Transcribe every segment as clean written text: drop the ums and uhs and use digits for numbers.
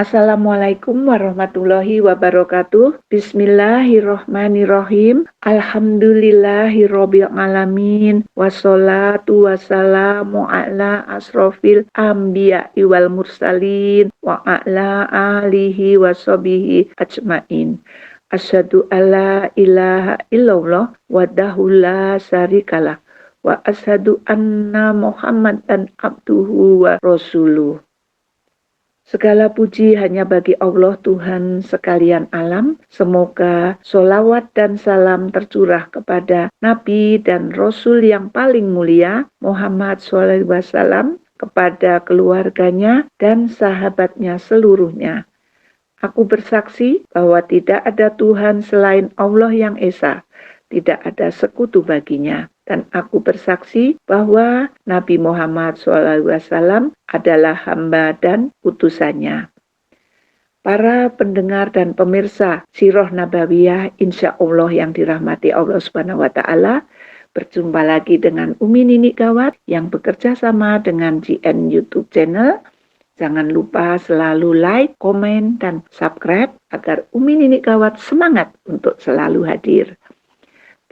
Assalamualaikum warahmatullahi wabarakatuh. Bismillahirrohmanirrohim. Alhamdulillahirabbil alamin. Wassalatu wassalamu ala asrofil anbiya wal mursalin wa ala alihi washabihi ajmain. Asyhadu alla ilaha illallah wahdahu la syarikalah wa asyhadu anna Muhammadan abduhu wa rasuluh. Segala puji hanya bagi Allah Tuhan sekalian alam. Semoga sholawat dan salam tercurah kepada Nabi dan Rasul yang paling mulia Muhammad SAW, kepada keluarganya dan sahabatnya seluruhnya. Aku bersaksi bahwa tidak ada Tuhan selain Allah yang Esa, tidak ada sekutu baginya. Dan aku bersaksi bahwa Nabi Muhammad SAW adalah hamba dan utusannya. Para pendengar dan pemirsa Sirah Nabawiyah, insya Allah yang dirahmati Allah Subhanahu wa Ta'ala, berjumpa lagi dengan Umi Nini Gawat yang bekerja sama dengan GN YouTube channel. Jangan lupa selalu like, komen, dan subscribe agar Umi Nini Gawat semangat untuk selalu hadir.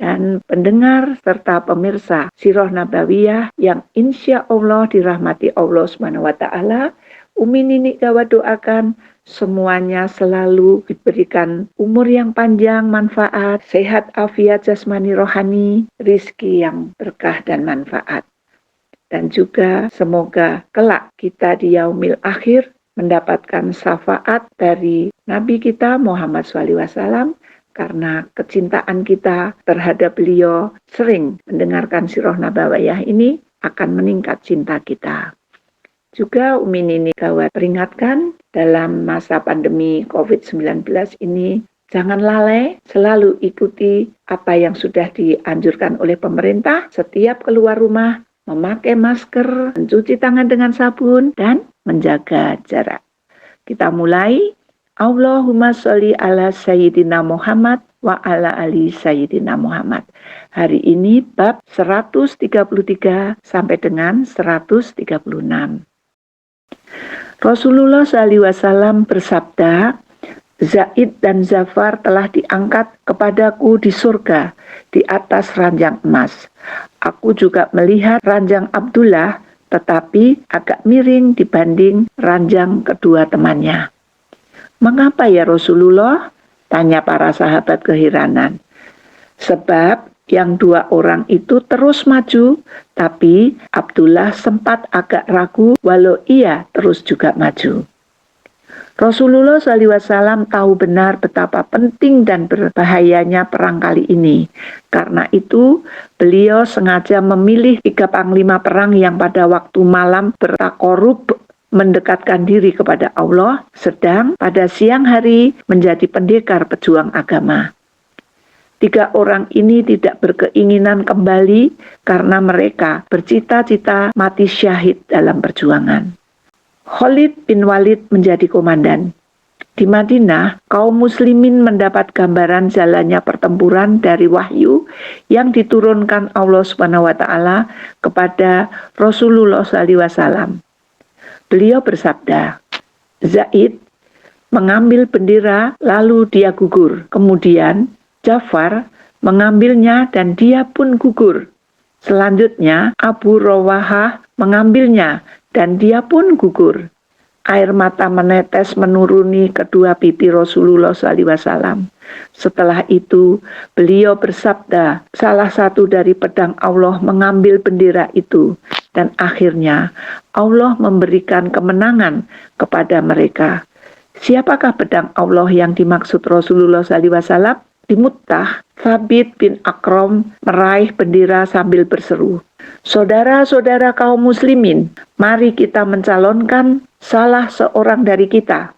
Dan pendengar serta pemirsa Sirah Nabawiyah yang insya Allah dirahmati Allah Subhanahu wa Ta'ala, Umi Nini Gawat doakan semuanya selalu diberikan umur yang panjang, manfaat, sehat afiat jasmani rohani, rizki yang berkah dan manfaat. Dan juga semoga kelak kita di yaumil akhir mendapatkan syafaat dari Nabi kita Muhammad SAW, karena kecintaan kita terhadap beliau sering mendengarkan Sirah Nabawiyah ini akan meningkat cinta kita. Juga Umi Nini Gawat peringatkan dalam masa pandemi COVID-19 ini, jangan lalai, selalu ikuti apa yang sudah dianjurkan oleh pemerintah. Setiap keluar rumah, memakai masker, mencuci tangan dengan sabun, dan menjaga jarak. Kita mulai. Allahumma sholli ala Sayyidina Muhammad wa ala ali Sayyidina Muhammad. Hari ini bab 133 sampai dengan 136. Rasulullah SAW bersabda, Zaid dan Zafar telah diangkat kepadaku di surga di atas ranjang emas. Aku juga melihat ranjang Abdullah, tetapi agak miring dibanding ranjang kedua temannya. Mengapa ya Rasulullah? Tanya para sahabat keheranan. Sebab yang dua orang itu terus maju, tapi Abdullah sempat agak ragu walau ia terus juga maju. Rasulullah SAW tahu benar betapa penting dan berbahayanya perang kali ini. Karena itu, beliau sengaja memilih 3 panglima perang yang pada waktu malam bertakorub mendekatkan diri kepada Allah, sedang pada siang hari menjadi pendekar pejuang agama. 3 orang ini tidak berkeinginan kembali karena mereka bercita-cita mati syahid dalam perjuangan. Khalid bin Walid menjadi komandan. Di Madinah, kaum muslimin mendapat gambaran jalannya pertempuran dari wahyu yang diturunkan Allah Subhanahu wa Ta'ala kepada Rasulullah SAW. Beliau bersabda, Zaid mengambil bendera lalu dia gugur. Kemudian Ja'far mengambilnya dan dia pun gugur. Selanjutnya Abu Rawahah mengambilnya dan dia pun gugur. Air mata menetes menuruni kedua pipi Rasulullah SAW. Setelah itu beliau bersabda, salah satu dari pedang Allah mengambil bendera itu. Dan akhirnya Allah memberikan kemenangan kepada mereka. Siapakah pedang Allah yang dimaksud Rasulullah SAW? Di Mu'tah, Thabit bin Akram meraih bendera sambil berseru, saudara-saudara kaum muslimin, mari kita mencalonkan salah seorang dari kita.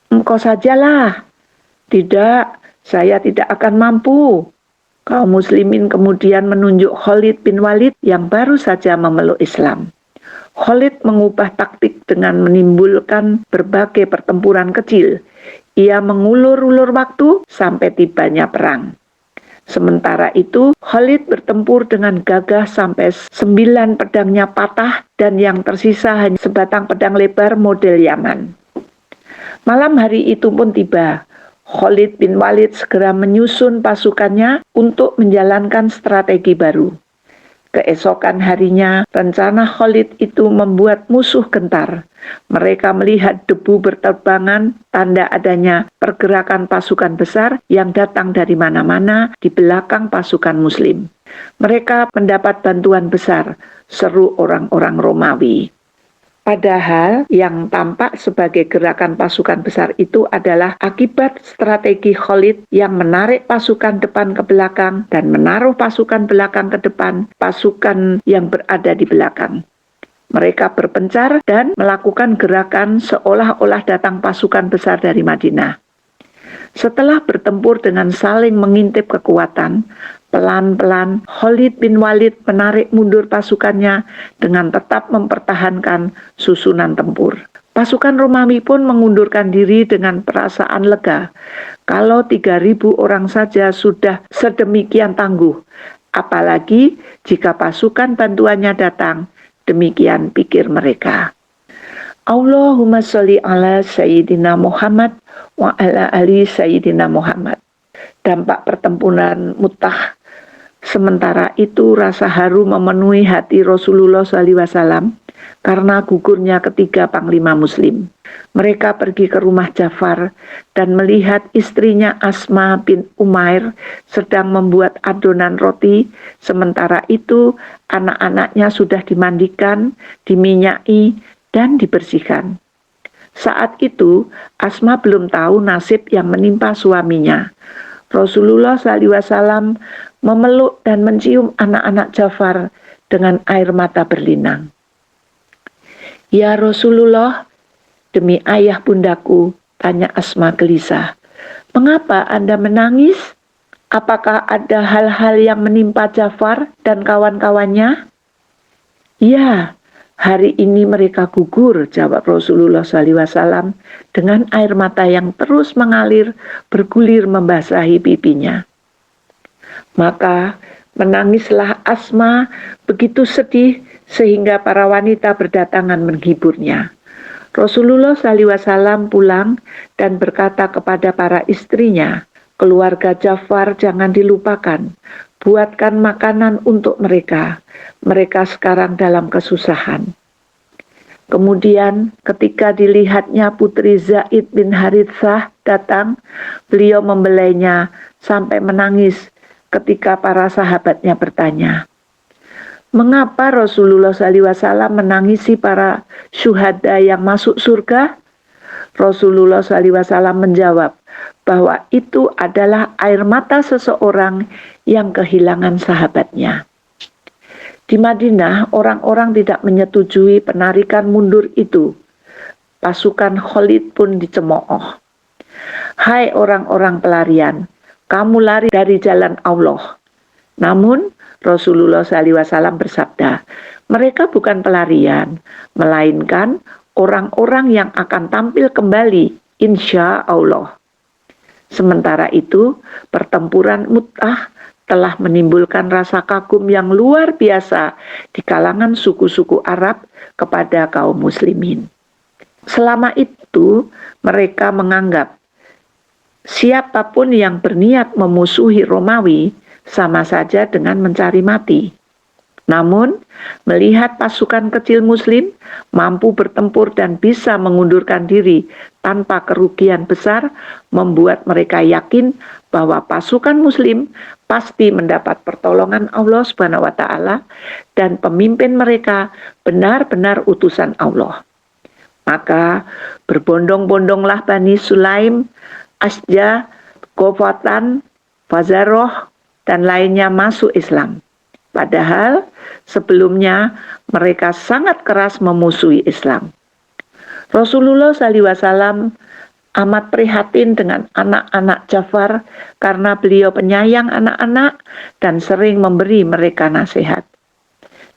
Engkau sajalah. Tidak, saya tidak akan mampu. Kaum muslimin kemudian menunjuk Khalid bin Walid yang baru saja memeluk Islam. Khalid mengubah taktik dengan menimbulkan berbagai pertempuran kecil. Ia mengulur-ulur waktu sampai tibanya perang. Sementara itu, Khalid bertempur dengan gagah sampai 9 pedangnya patah dan yang tersisa hanya sebatang pedang lebar model Yaman. Malam hari itu pun tiba. Khalid bin Walid segera menyusun pasukannya untuk menjalankan strategi baru. Keesokan harinya, rencana Khalid itu membuat musuh gentar. Mereka melihat debu berterbangan, tanda adanya pergerakan pasukan besar yang datang dari mana-mana di belakang pasukan Muslim. Mereka mendapat bantuan besar, seru orang-orang Romawi. Padahal yang tampak sebagai gerakan pasukan besar itu adalah akibat strategi Khalid yang menarik pasukan depan ke belakang dan menaruh pasukan belakang ke depan, pasukan yang berada di belakang. Mereka berpencar dan melakukan gerakan seolah-olah datang pasukan besar dari Madinah. Setelah bertempur dengan saling mengintip kekuatan, pelan-pelan Khalid bin Walid menarik mundur pasukannya dengan tetap mempertahankan susunan tempur. Pasukan Romawi pun mengundurkan diri dengan perasaan lega. Kalau 3.000 orang saja sudah sedemikian tangguh, apalagi jika pasukan bantuannya datang, demikian pikir mereka. Allahumma sholli ala Sayyidina Muhammad wa ala ali Sayyidina Muhammad. Dampak pertempuran Mu'tah. Sementara itu rasa haru memenuhi hati Rasulullah SAW karena gugurnya ketiga panglima Muslim. Mereka pergi ke rumah Ja'far dan melihat istrinya Asma bin Umair sedang membuat adonan roti. Sementara itu anak-anaknya sudah dimandikan, diminyaki, dan dibersihkan. Saat itu Asma belum tahu nasib yang menimpa suaminya. Rasulullah SAW memeluk dan mencium anak-anak Ja'far dengan air mata berlinang. Ya Rasulullah, demi ayah bundaku, tanya Asma gelisah. Mengapa Anda menangis? Apakah ada hal-hal yang menimpa Ja'far dan kawan-kawannya? Ya, hari ini mereka gugur, jawab Rasulullah SAW dengan air mata yang terus mengalir bergulir membasahi pipinya. Maka menangislah Asma begitu sedih sehingga para wanita berdatangan menghiburnya. Rasulullah SAW pulang dan berkata kepada para istrinya, keluarga Ja'far jangan dilupakan, buatkan makanan untuk mereka. Mereka sekarang dalam kesusahan. Kemudian ketika dilihatnya putri Zaid bin Haritsah datang, beliau membelainya sampai menangis ketika para sahabatnya bertanya, mengapa Rasulullah SAW menangisi para syuhada yang masuk surga? Rasulullah SAW menjawab bahwa itu adalah air mata seseorang yang kehilangan sahabatnya. Di Madinah, orang-orang tidak menyetujui penarikan mundur itu. Pasukan Khalid pun dicemooh. Hai orang-orang pelarian, kamu lari dari jalan Allah. Namun Rasulullah SAW bersabda, mereka bukan pelarian, melainkan orang-orang yang akan tampil kembali, insya Allah. Sementara itu, pertempuran Mu'tah telah menimbulkan rasa kagum yang luar biasa di kalangan suku-suku Arab kepada kaum muslimin. Selama itu, mereka menganggap siapapun yang berniat memusuhi Romawi sama saja dengan mencari mati. Namun, melihat pasukan kecil Muslim mampu bertempur dan bisa mengundurkan diri tanpa kerugian besar, membuat mereka yakin bahwa pasukan Muslim pasti mendapat pertolongan Allah Subhanahu wa Ta'ala dan pemimpin mereka benar-benar utusan Allah. Maka berbondong-bondonglah Bani Sulaim, Asja, Qofatan, Fazaroh, dan lainnya masuk Islam. Padahal sebelumnya mereka sangat keras memusuhi Islam. Rasulullah SAW amat prihatin dengan anak-anak Ja'far karena beliau penyayang anak-anak dan sering memberi mereka nasihat.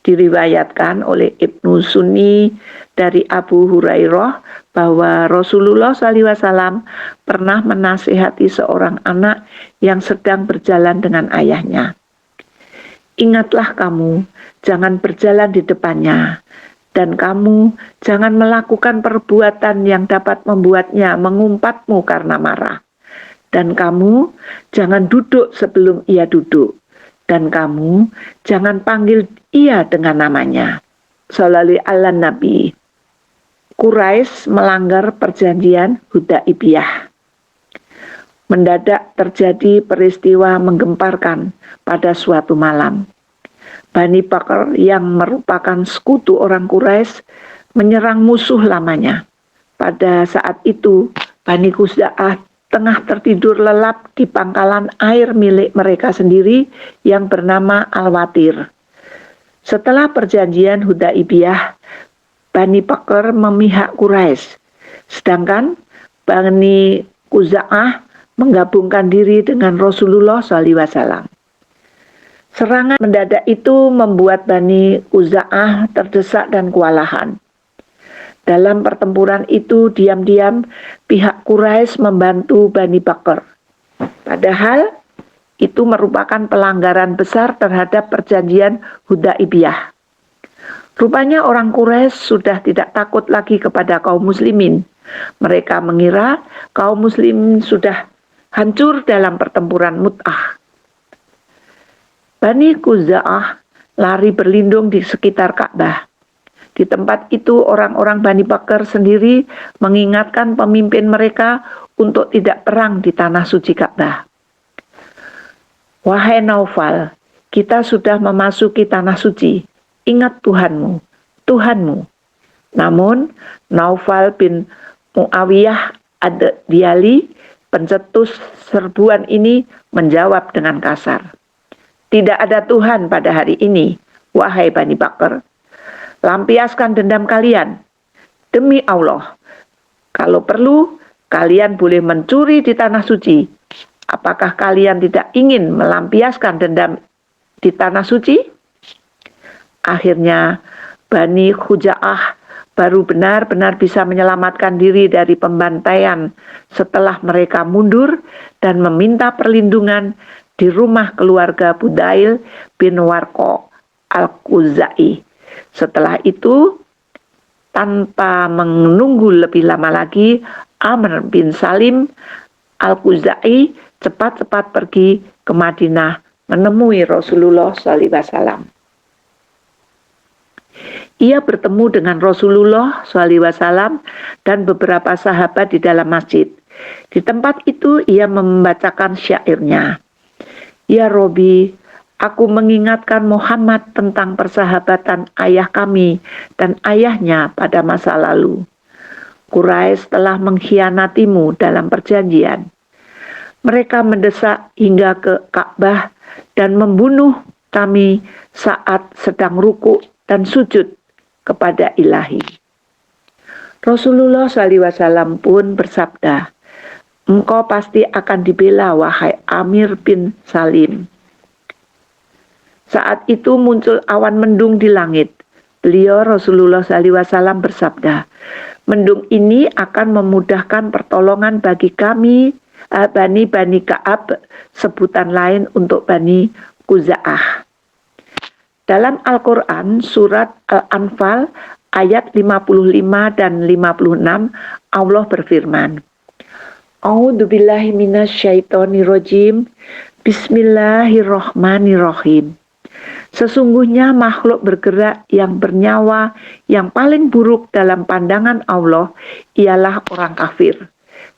Diriwayatkan oleh Ibnu Sunni dari Abu Hurairah bahwa Rasulullah SAW pernah menasihati seorang anak yang sedang berjalan dengan ayahnya. Ingatlah kamu, jangan berjalan di depannya. Dan kamu jangan melakukan perbuatan yang dapat membuatnya mengumpatmu karena marah. Dan kamu jangan duduk sebelum ia duduk. Dan kamu jangan panggil ia dengan namanya. Sholali ala Nabi. Quraisy melanggar perjanjian Hudaibiyah. Mendadak terjadi peristiwa menggemparkan pada suatu malam. Bani Bakr yang merupakan sekutu orang Quraisy menyerang musuh lamanya. Pada saat itu, Bani Khuza'ah tengah tertidur lelap di pangkalan air milik mereka sendiri yang bernama Al-Watir. Setelah perjanjian Hudaibiyah, Bani Bakr memihak Quraisy, sedangkan Bani Khuza'ah menggabungkan diri dengan Rasulullah SAW. Serangan mendadak itu membuat Bani Khuza'ah terdesak dan kewalahan. Dalam pertempuran itu diam-diam pihak Quraisy membantu Bani Bakr. Padahal itu merupakan pelanggaran besar terhadap perjanjian Hudaibiyah. Rupanya orang Quraisy sudah tidak takut lagi kepada kaum muslimin. Mereka mengira kaum muslim sudah hancur dalam pertempuran Mu'tah. Bani Khuza'ah lari berlindung di sekitar Ka'bah. Di tempat itu orang-orang Bani Bakr sendiri mengingatkan pemimpin mereka untuk tidak perang di tanah suci Ka'bah. Wahai Naufal, kita sudah memasuki tanah suci. Ingat Tuhanmu, Tuhanmu. Namun Naufal bin Muawiyah ad-Diyali, pencetus serbuan ini, menjawab dengan kasar. Tidak ada Tuhan pada hari ini, wahai Bani Bakr. Lampiaskan dendam kalian. Demi Allah, kalau perlu, kalian boleh mencuri di tanah suci. Apakah kalian tidak ingin melampiaskan dendam di tanah suci? Akhirnya, Bani Khuza'ah baru benar-benar bisa menyelamatkan diri dari pembantaian setelah mereka mundur dan meminta perlindungan di rumah keluarga Budail bin Warqa al-Khuzai. Setelah itu, tanpa menunggu lebih lama lagi, Amr bin Salim al-Khuzai cepat-cepat pergi ke Madinah menemui Rasulullah SAW. Ia bertemu dengan Rasulullah SAW dan beberapa sahabat di dalam masjid. Di tempat itu ia membacakan syairnya. Ya Robi, aku mengingatkan Muhammad tentang persahabatan ayah kami dan ayahnya pada masa lalu. Quraisy telah mengkhianatimu dalam perjanjian. Mereka mendesak hingga ke Ka'bah dan membunuh kami saat sedang ruku dan sujud kepada Ilahi. Rasulullah SAW pun bersabda, engkau pasti akan dibela wahai Amir bin Salim. Saat itu muncul awan mendung di langit. Beliau Rasulullah SAW bersabda, mendung ini akan memudahkan pertolongan bagi kami, Bani Ka'ab, sebutan lain untuk Bani Khuza'ah. Dalam Al-Quran, surat Al-Anfal, ayat 55 dan 56, Allah berfirman, A'udzubillahi minasyaitonirrajim. Bismillahirrahmanirrahim. Sesungguhnya makhluk bergerak yang bernyawa yang paling buruk dalam pandangan Allah ialah orang kafir,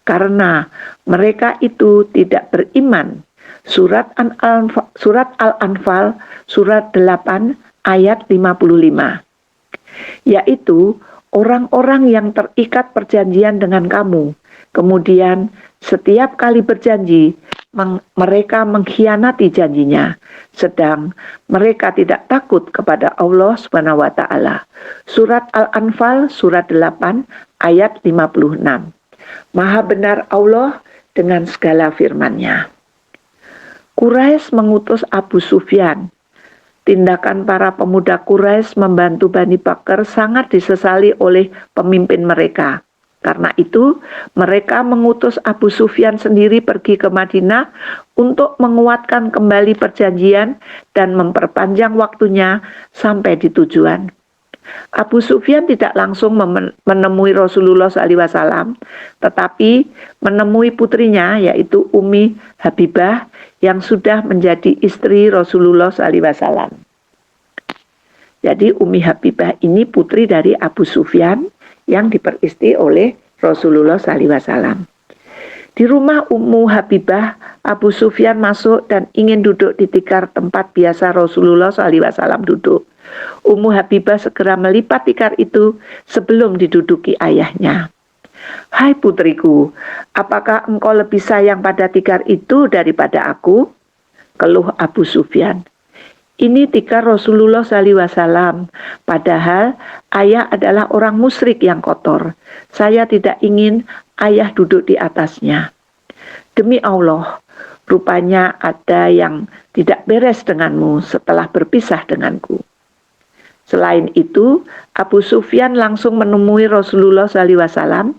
karena mereka itu tidak beriman. Surat Al-Anfal, surat 8, ayat 55. Yaitu orang-orang yang terikat perjanjian dengan kamu. Kemudian setiap kali berjanji, mereka mengkhianati janjinya, sedang mereka tidak takut kepada Allah SWT. Surat Al-Anfal, surat 8, ayat 56. Maha benar Allah dengan segala firman-Nya. Quraisy mengutus Abu Sufyan. Tindakan para pemuda Quraisy membantu Bani Bakr sangat disesali oleh pemimpin mereka. Karena itu, mereka mengutus Abu Sufyan sendiri pergi ke Madinah untuk menguatkan kembali perjanjian dan memperpanjang waktunya sampai di tujuan. Abu Sufyan tidak langsung menemui Rasulullah SAW, tetapi menemui putrinya yaitu Ummi Habibah yang sudah menjadi istri Rasulullah SAW. Jadi Ummi Habibah ini putri dari Abu Sufyan yang diperistri oleh Rasulullah SAW. Di rumah Ummu Habibah, Abu Sufyan masuk dan ingin duduk di tikar tempat biasa Rasulullah SAW duduk. Ummu Habibah segera melipat tikar itu sebelum diduduki ayahnya. "Hai putriku, apakah engkau lebih sayang pada tikar itu daripada aku?" keluh Abu Sufyan. "Ini tikar Rasulullah SAW, padahal ayah adalah orang musyrik yang kotor. Saya tidak ingin ayah duduk di atasnya. Demi Allah, rupanya ada yang tidak beres denganmu setelah berpisah denganku." Selain itu, Abu Sufyan langsung menemui Rasulullah SAW.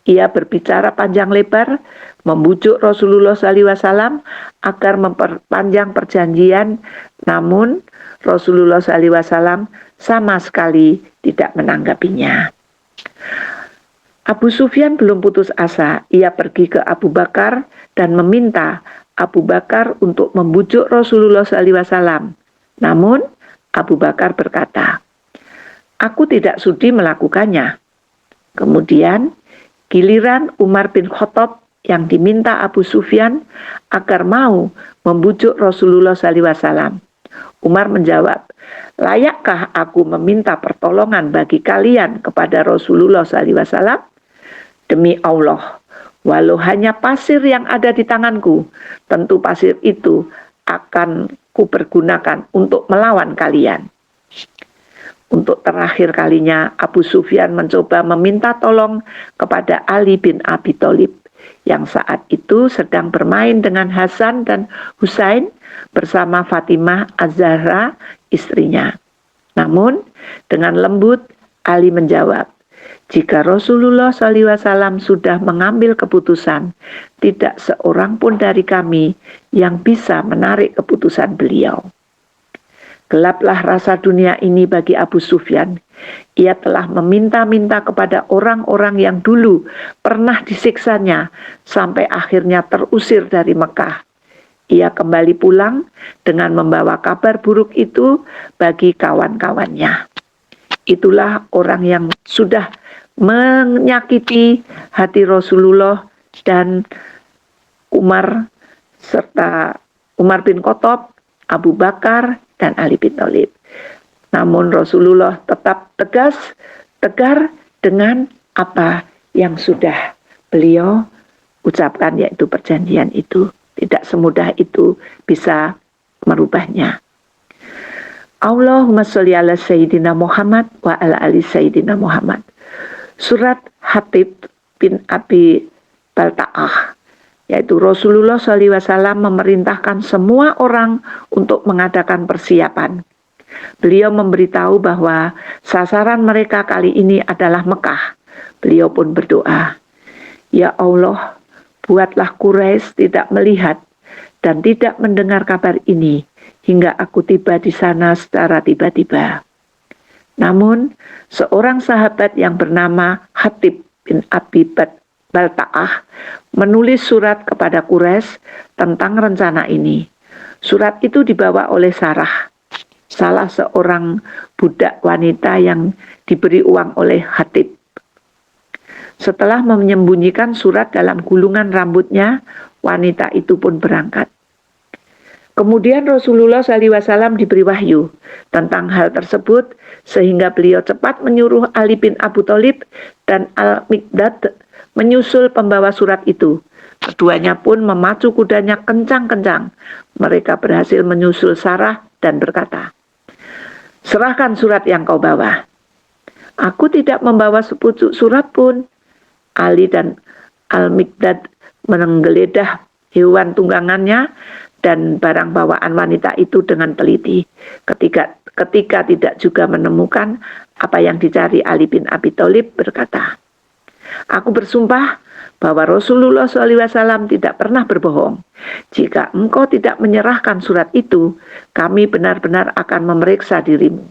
Ia berbicara panjang lebar, membujuk Rasulullah SAW agar memperpanjang perjanjian, namun Rasulullah SAW sama sekali tidak menanggapinya. Abu Sufyan belum putus asa. Ia pergi ke Abu Bakar dan meminta Abu Bakar untuk membujuk Rasulullah SAW. Namun Abu Bakar berkata, "Aku tidak sudi melakukannya." Kemudian giliran Umar bin Khattab yang diminta Abu Sufyan agar mau membujuk Rasulullah SAW. Umar menjawab, "Layakkah aku meminta pertolongan bagi kalian kepada Rasulullah SAW? Demi Allah, walau hanya pasir yang ada di tanganku, tentu pasir itu akan kupergunakan untuk melawan kalian." Untuk terakhir kalinya, Abu Sufyan mencoba meminta tolong kepada Ali bin Abi Thalib yang saat itu sedang bermain dengan Hasan dan Husain bersama Fatimah Az-Zahra istrinya. Namun dengan lembut Ali menjawab, "Jika Rasulullah SAW sudah mengambil keputusan, tidak seorang pun dari kami yang bisa menarik keputusan beliau." Gelaplah rasa dunia ini bagi Abu Sufyan. Ia telah meminta-minta kepada orang-orang yang dulu pernah disiksanya sampai akhirnya terusir dari Mekah. Ia kembali pulang dengan membawa kabar buruk itu bagi kawan-kawannya. Itulah orang yang sudah menyakiti hati Rasulullah dan Umar serta Umar bin Khattab, Abu Bakar, dan Ali bin Thalib. Namun Rasulullah tetap tegar dengan apa yang sudah beliau ucapkan, yaitu perjanjian itu. Tidak semudah itu bisa merubahnya. Allahumma sholli ala Sayyidina Muhammad wa ala ali Sayyidina Muhammad. Surat Hatib bin Abi Balta'ah, yaitu Rasulullah SAW memerintahkan semua orang untuk mengadakan persiapan. Beliau memberitahu bahwa sasaran mereka kali ini adalah Mekah. Beliau pun berdoa, "Ya Allah, buatlah Quraisy tidak melihat dan tidak mendengar kabar ini hingga aku tiba di sana secara tiba-tiba." Namun, seorang sahabat yang bernama Hatib bin Abi Balta'ah menulis surat kepada Quraisy tentang rencana ini. Surat itu dibawa oleh Sarah, salah seorang budak wanita yang diberi uang oleh Hatib. Setelah menyembunyikan surat dalam gulungan rambutnya, wanita itu pun berangkat. Kemudian Rasulullah SAW diberi wahyu tentang hal tersebut, sehingga beliau cepat menyuruh Ali bin Abu Thalib dan Al-Miqdad menyusul pembawa surat itu. Keduanya pun memacu kudanya kencang-kencang. Mereka berhasil menyusul Sarah dan berkata, "Serahkan surat yang kau bawa." "Aku tidak membawa sepucuk surat pun." Ali dan Al-Miqdad menggeledah hewan tunggangannya dan barang bawaan wanita itu dengan teliti. Ketika tidak juga menemukan apa yang dicari, Ali bin Abi Thalib berkata, "Aku bersumpah bahwa Rasulullah SAW tidak pernah berbohong. Jika engkau tidak menyerahkan surat itu, kami benar-benar akan memeriksa dirimu."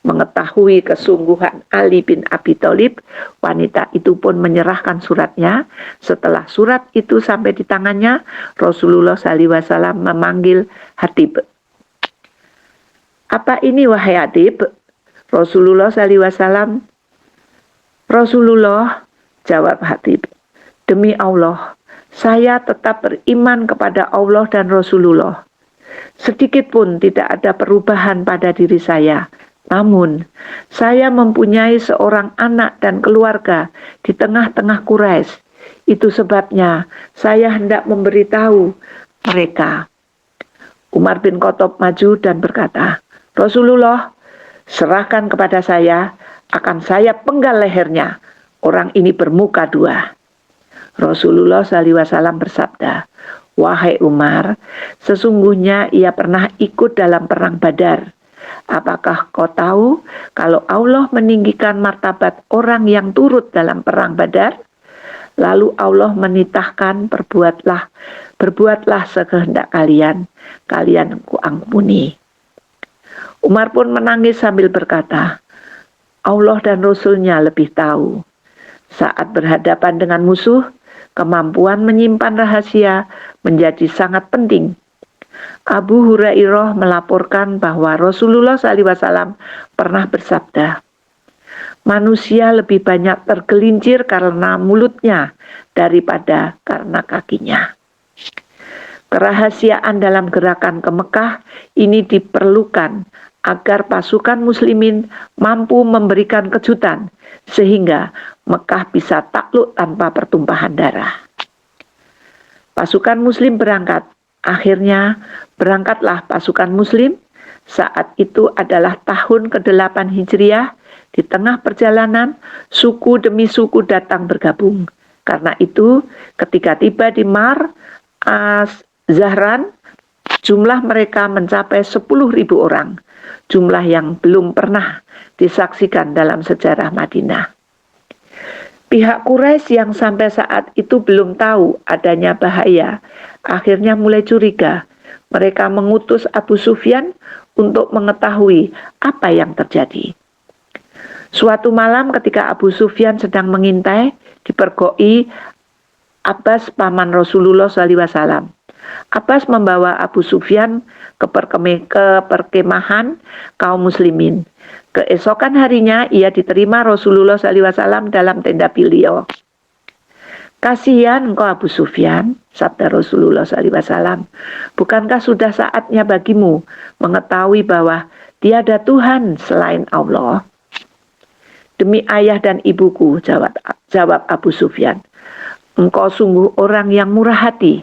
Mengetahui kesungguhan Ali bin Abi Thalib, wanita itu pun menyerahkan suratnya. Setelah surat itu sampai di tangannya, Rasulullah SAW memanggil Hatib. Apa ini wahai Hatib? Rasulullah SAW, Rasulullah, jawab Hatib, demi Allah, saya tetap beriman kepada Allah dan Rasulullah. Sedikit pun tidak ada perubahan pada diri saya. Namun, saya mempunyai seorang anak dan keluarga di tengah-tengah Quraisy. Itu sebabnya saya hendak memberitahu mereka. Umar bin Khattab maju dan berkata, Rasulullah, serahkan kepada saya, akan saya penggal lehernya. Orang ini bermuka dua. Rasulullah SAW bersabda, wahai Umar, sesungguhnya ia pernah ikut dalam perang Badar. Apakah kau tahu kalau Allah meninggikan martabat orang yang turut dalam perang Badar? Lalu Allah menitahkan, berbuatlah sekehendak kalian kuampuni. Umar pun menangis sambil berkata, Allah dan Rasulnya lebih tahu. Saat berhadapan dengan musuh, kemampuan menyimpan rahasia menjadi sangat penting. Abu Hurairah melaporkan bahwa Rasulullah SAW pernah bersabda, manusia lebih banyak tergelincir karena mulutnya daripada karena kakinya. Kerahasiaan dalam gerakan ke Mekah ini diperlukan agar pasukan muslimin mampu memberikan kejutan sehingga Mekah bisa takluk tanpa pertumpahan darah. Pasukan muslim berangkat. Akhirnya berangkatlah pasukan muslim. Saat itu adalah tahun ke-8 Hijriah. Di tengah perjalanan, suku demi suku datang bergabung. Karena itu, ketika tiba di Mar Az-Zahran, jumlah mereka mencapai 10.000 orang. Jumlah yang belum pernah disaksikan dalam sejarah Madinah. Pihak Quraisy yang sampai saat itu belum tahu adanya bahaya, akhirnya mulai curiga. Mereka mengutus Abu Sufyan untuk mengetahui apa yang terjadi. Suatu malam ketika Abu Sufyan sedang mengintai, dipergoi Abbas paman Rasulullah SAW. Abbas membawa Abu Sufyan ke perkemahan kaum muslimin. Keesokan harinya ia diterima Rasulullah SAW dalam tenda beliau. Kasihan engkau Abu Sufyan, sabda Rasulullah SAW. Bukankah sudah saatnya bagimu mengetahui bahwa tiada Tuhan selain Allah? Demi ayah dan ibuku, jawab Abu Sufyan. Engkau sungguh orang yang murah hati,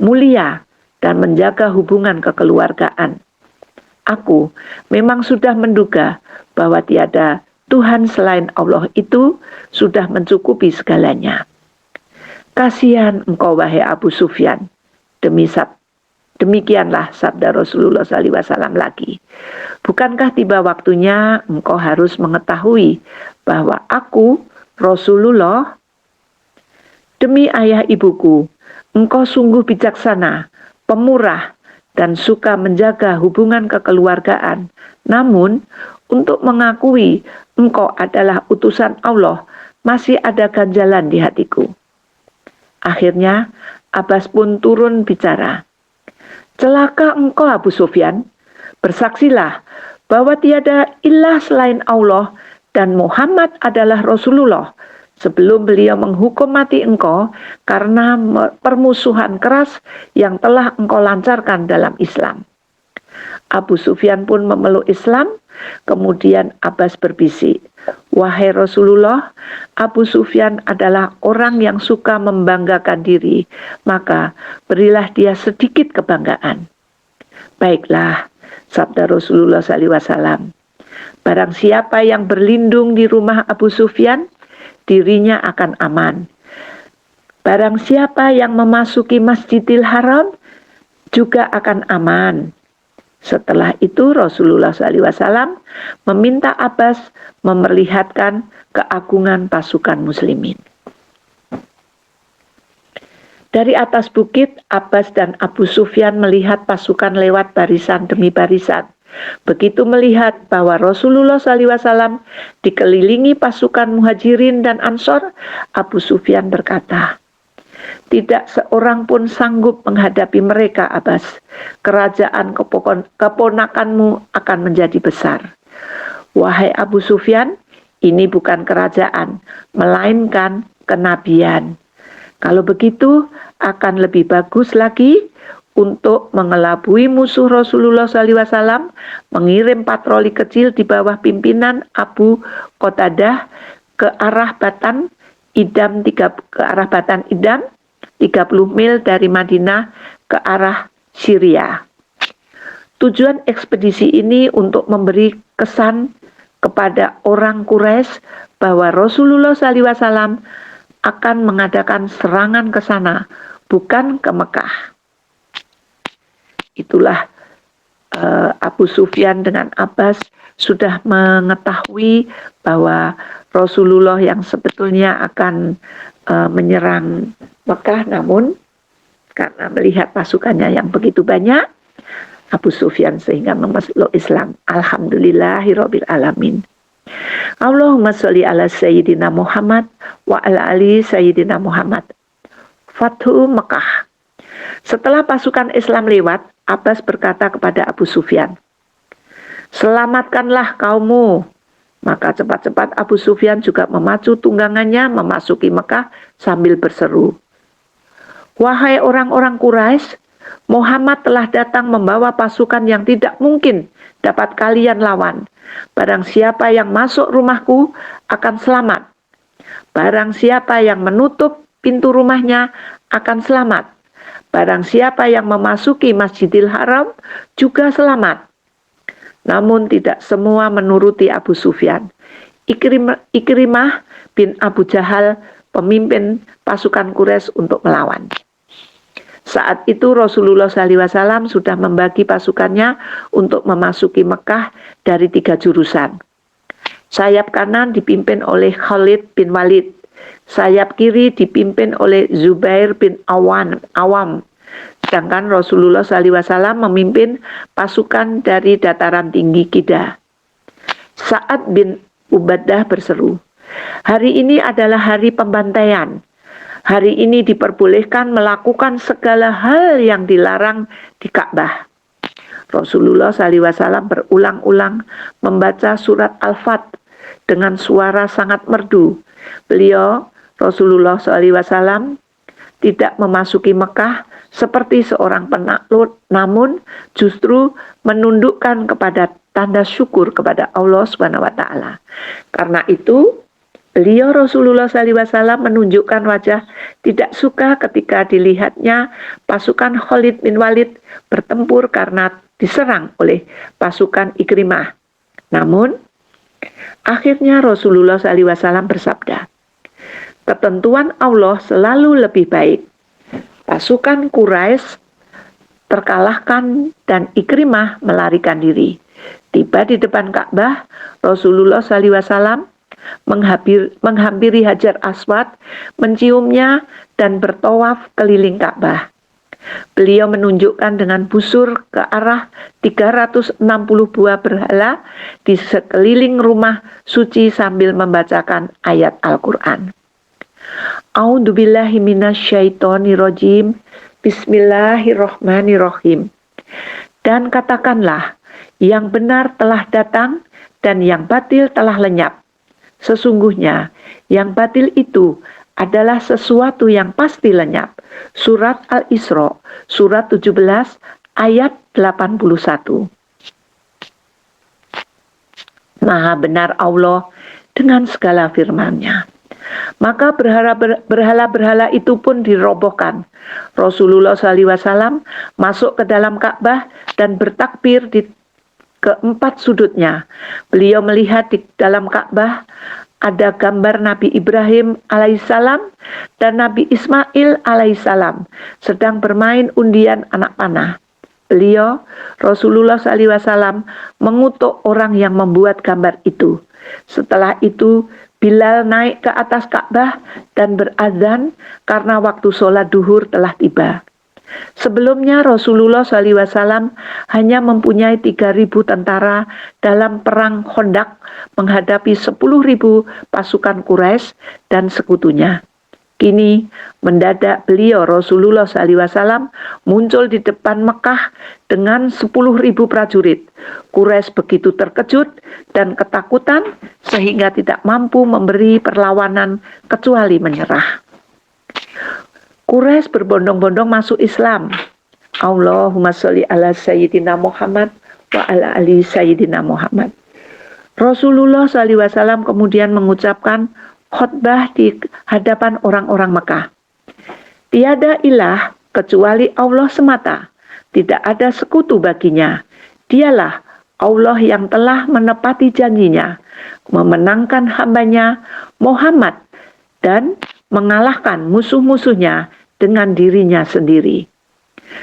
mulia, dan menjaga hubungan kekeluargaan. Aku memang sudah menduga bahwa tiada Tuhan selain Allah itu sudah mencukupi segalanya. Kasihan engkau wahai Abu Sufyan. Demikianlah sabda Rasulullah SAW lagi. Bukankah tiba waktunya engkau harus mengetahui bahwa aku Rasulullah? Demi ayah ibuku, engkau sungguh bijaksana, pemurah, dan suka menjaga hubungan kekeluargaan. Namun, untuk mengakui engkau adalah utusan Allah, masih ada ganjalan di hatiku. Akhirnya, Abbas pun turun bicara. Celaka engkau Abu Sufyan, bersaksilah bahwa tiada ilah selain Allah dan Muhammad adalah Rasulullah, sebelum beliau menghukum mati engkau karena permusuhan keras yang telah engkau lancarkan dalam Islam. Abu Sufyan pun memeluk Islam. Kemudian Abbas berbisik, wahai Rasulullah, Abu Sufyan adalah orang yang suka membanggakan diri, maka berilah dia sedikit kebanggaan. Baiklah, sabda Rasulullah SAW, barang siapa yang berlindung di rumah Abu Sufyan, dirinya akan aman. Barang siapa yang memasuki Masjidil Haram juga akan aman. Setelah itu Rasulullah SAW meminta Abbas memperlihatkan keagungan pasukan muslimin. Dari atas bukit, Abbas dan Abu Sufyan melihat pasukan lewat barisan demi barisan. Begitu melihat bahwa Rasulullah SAW dikelilingi pasukan Muhajirin dan Ansor, Abu Sufyan berkata, "Tidak seorang pun sanggup menghadapi mereka, Abbas. Kerajaan keponakanmu akan menjadi besar." Wahai Abu Sufyan, ini bukan kerajaan, melainkan kenabian. Kalau begitu, akan lebih bagus lagi untuk mengelabui musuh Rasulullah SAW, mengirim patroli kecil di bawah pimpinan Abu Qatadah ke arah Batan Idam 30 mil dari Madinah ke arah Syria. Tujuan ekspedisi ini untuk memberi kesan kepada orang Quraisy bahwa Rasulullah SAW akan mengadakan serangan ke sana, bukan ke Mekah. Itulah Abu Sufyan dengan Abbas sudah mengetahui bahwa Rasulullah yang sebetulnya akan menyerang Mekah, namun karena melihat pasukannya yang begitu banyak, Abu Sufyan sehingga memeluk Islam. Alhamdulillahirabbil alamin. Allahumma sholli ala Sayyidina Muhammad wa ala ali Sayyidina Muhammad. Fathu Mekah. Setelah pasukan Islam lewat, Abbas berkata kepada Abu Sufyan, "Selamatkanlah kaummu." Maka cepat-cepat Abu Sufyan juga memacu tunggangannya memasuki Mekah sambil berseru, "Wahai orang-orang Quraisy, Muhammad telah datang membawa pasukan yang tidak mungkin dapat kalian lawan. Barang siapa yang masuk rumahku akan selamat. Barang siapa yang menutup pintu rumahnya akan selamat. Barang siapa yang memasuki Masjidil Haram juga selamat." Namun tidak semua menuruti Abu Sufyan. Ikrimah bin Abu Jahal, pemimpin pasukan Quraisy, untuk melawan. Saat itu Rasulullah SAW sudah membagi pasukannya untuk memasuki Mekah dari 3 jurusan. Sayap kanan dipimpin oleh Khalid bin Walid, sayap kiri dipimpin oleh Zubair bin Awam. Sedangkan Rasulullah SAW memimpin pasukan dari dataran tinggi Qida. Sa'ad bin Ubadah berseru, "Hari ini adalah hari pembantaian. Hari ini diperbolehkan melakukan segala hal yang dilarang di Ka'bah." Rasulullah SAW berulang-ulang membaca surat Al-Fat dengan suara sangat merdu. Beliau, Rasulullah SAW, tidak memasuki Mekah seperti seorang penakluk, namun justru menundukkan kepada tanda syukur kepada Allah SWT. Karena itu, beliau Rasulullah SAW menunjukkan wajah tidak suka ketika dilihatnya pasukan Khalid bin Walid bertempur karena diserang oleh pasukan Ikrimah. Namun, akhirnya Rasulullah SAW bersabda, "Ketentuan Allah selalu lebih baik." Pasukan Quraisy terkalahkan dan Ikrimah melarikan diri. Tiba di depan Ka'bah, Rasulullah SAW menghampiri Hajar Aswad, menciumnya dan bertawaf keliling Ka'bah. Beliau menunjukkan dengan busur ke arah 360 buah berhala di sekeliling rumah suci sambil membacakan ayat Al-Quran. A'udzubillahi minasyaitonirrajim. Bismillahirrahmanirrahim. Dan katakanlah, yang benar telah datang dan yang batil telah lenyap. Sesungguhnya yang batil itu adalah sesuatu yang pasti lenyap. Surat Al-Isra, surat 17 ayat 81. Maha benar Allah dengan segala firman-Nya. Maka berhala-berhala itu pun dirobohkan. Rasulullah SAW masuk ke dalam Ka'bah dan bertakbir di keempat sudutnya. Beliau melihat di dalam Ka'bah ada gambar Nabi Ibrahim alaihissalam dan Nabi Ismail alaihissalam sedang bermain undian anak panah. Beliau, Rasulullah SAW, mengutuk orang yang membuat gambar itu. Setelah itu, Bilal naik ke atas Ka'bah dan berazan karena waktu sholat duhur telah tiba. Sebelumnya Rasulullah SAW hanya mempunyai 3.000 tentara dalam perang Khandaq menghadapi 10.000 pasukan Quraisy dan sekutunya. Kini mendadak beliau Rasulullah SAW muncul di depan Mekah dengan 10.000 prajurit. Quraisy begitu terkejut dan ketakutan sehingga tidak mampu memberi perlawanan kecuali menyerah. Quraisy berbondong-bondong masuk Islam. Allahumma sholli ala Sayyidina Muhammad wa ala ali Sayyidina Muhammad. Rasulullah SAW kemudian mengucapkan khutbah di hadapan orang-orang Mekah. Tiada ilah kecuali Allah semata, tidak ada sekutu baginya. Dialah Allah yang telah menepati janjinya, memenangkan hambanya Muhammad dan mengalahkan musuh-musuhnya dengan dirinya sendiri.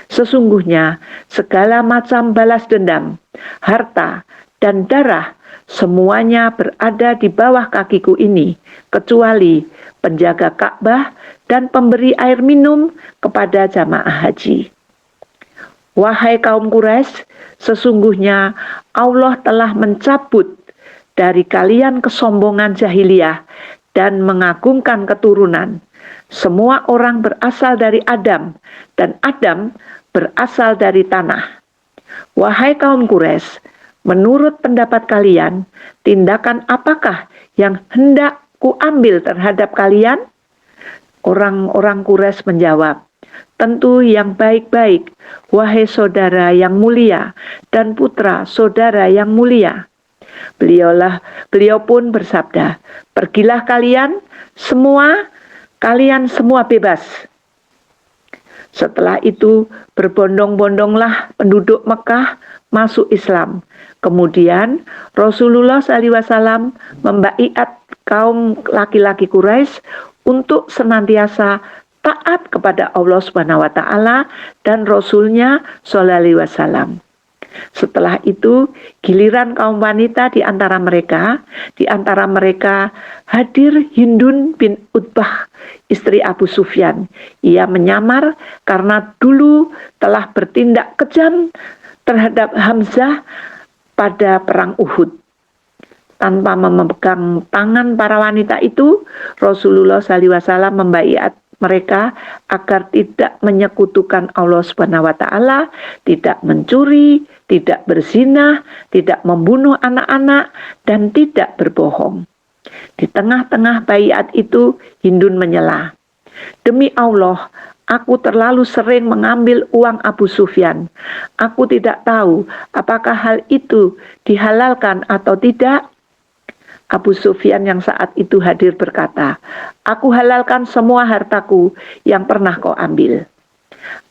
Sesungguhnya segala macam balas dendam, harta, dan darah semuanya berada di bawah kakiku ini, kecuali penjaga Ka'bah dan pemberi air minum kepada jamaah haji. Wahai kaum Quraisy, sesungguhnya Allah telah mencabut dari kalian kesombongan jahiliyah dan mengagungkan keturunan. Semua orang berasal dari Adam, dan Adam berasal dari tanah. Wahai kaum Quraisy, menurut pendapat kalian, tindakan apakah yang hendak kuambil terhadap kalian? Orang-orang Quraisy menjawab, tentu yang baik-baik, wahai saudara yang mulia dan putra saudara yang mulia. Beliau pun bersabda, pergilah kalian semua bebas. Setelah itu berbondong-bondonglah penduduk Mekah masuk Islam. Kemudian Rasulullah SAW membaiat kaum laki-laki Quraisy untuk senantiasa taat kepada Allah SWT dan Rasulnya SAW. Setelah itu giliran kaum wanita di antara mereka hadir Hindun bin Utbah, istri Abu Sufyan. Ia menyamar karena dulu telah bertindak kejam terhadap Hamzah pada perang Uhud. Tanpa memegang tangan para wanita itu, Rasulullah SAW membaiat mereka agar tidak menyekutukan Allah SWT, tidak mencuri, tidak berzina, tidak membunuh anak-anak, dan tidak berbohong. Di tengah-tengah baiat itu, Hindun menyela, demi Allah, aku terlalu sering mengambil uang Abu Sufyan. Aku tidak tahu apakah hal itu dihalalkan atau tidak. Abu Sufyan yang saat itu hadir berkata, aku halalkan semua hartaku yang pernah kau ambil.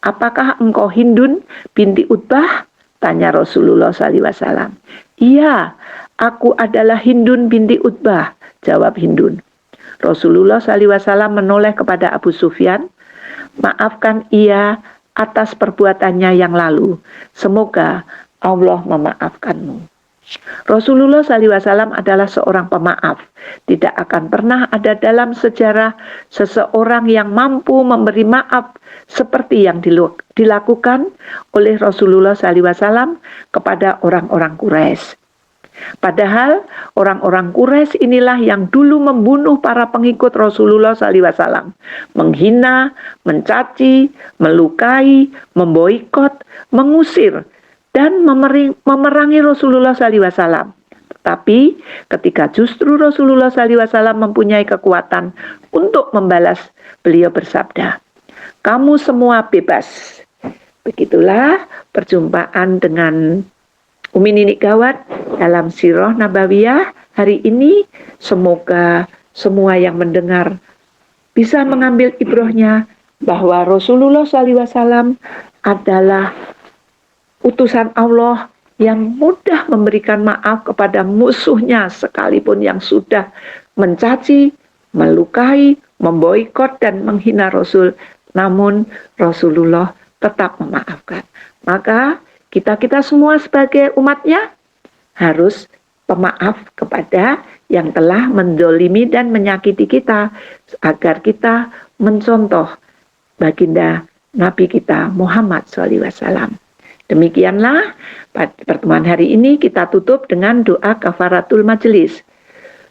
Apakah engkau Hindun binti Utbah? Tanya Rasulullah SAW. Iya, aku adalah Hindun binti Utbah, jawab Hindun. Rasulullah SAW menoleh kepada Abu Sufyan, maafkan ia atas perbuatannya yang lalu. Semoga Allah memaafkanmu. Rasulullah SAW adalah seorang pemaaf. Tidak akan pernah ada dalam sejarah seseorang yang mampu memberi maaf seperti yang dilakukan oleh Rasulullah SAW kepada orang-orang Quraisy. Padahal orang-orang Quraisy inilah yang dulu membunuh para pengikut Rasulullah SAW, menghina, mencaci, melukai, memboikot, mengusir, dan memerangi Rasulullah SAW. Tetapi ketika justru Rasulullah SAW mempunyai kekuatan untuk membalas, beliau bersabda, kamu semua bebas. Begitulah perjumpaan dengan Umi Nini Gawat dalam Sirah Nabawiyah hari ini. Semoga semua yang mendengar bisa mengambil ibrahnya bahwa Rasulullah SAW adalah utusan Allah yang mudah memberikan maaf kepada musuhnya sekalipun yang sudah mencaci, melukai, memboikot dan menghina Rasul. Namun Rasulullah tetap memaafkan. Maka kita semua sebagai umatnya harus pemaaf kepada yang telah mendolimi dan menyakiti kita, agar kita mencontoh baginda Nabi kita Muhammad SAW. Demikianlah pertemuan hari ini kita tutup dengan doa kafaratul majelis.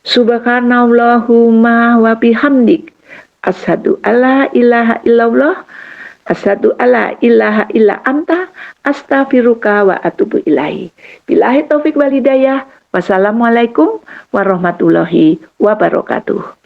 Subhanallahumma wa bihamdik asyhadu alla ilaha illallah asyhadu alla ilaha illa anta astaghfiruka wa atubu ilaihi. Billahi taufik wal hidayah. Wassalamualaikum warahmatullahi wabarakatuh.